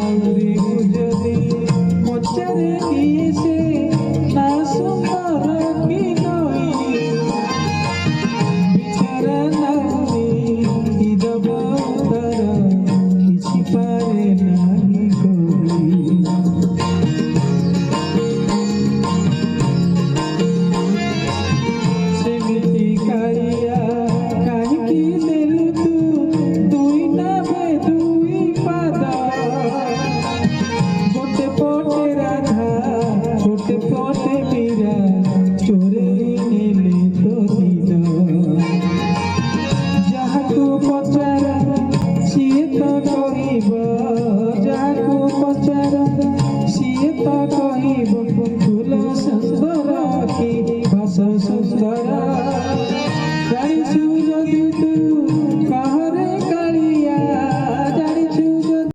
আউরি যদি মোচারে দিয়েছে না সুন্দর কি নই বিচারা নামি কি দেব তারা কিছু পারে না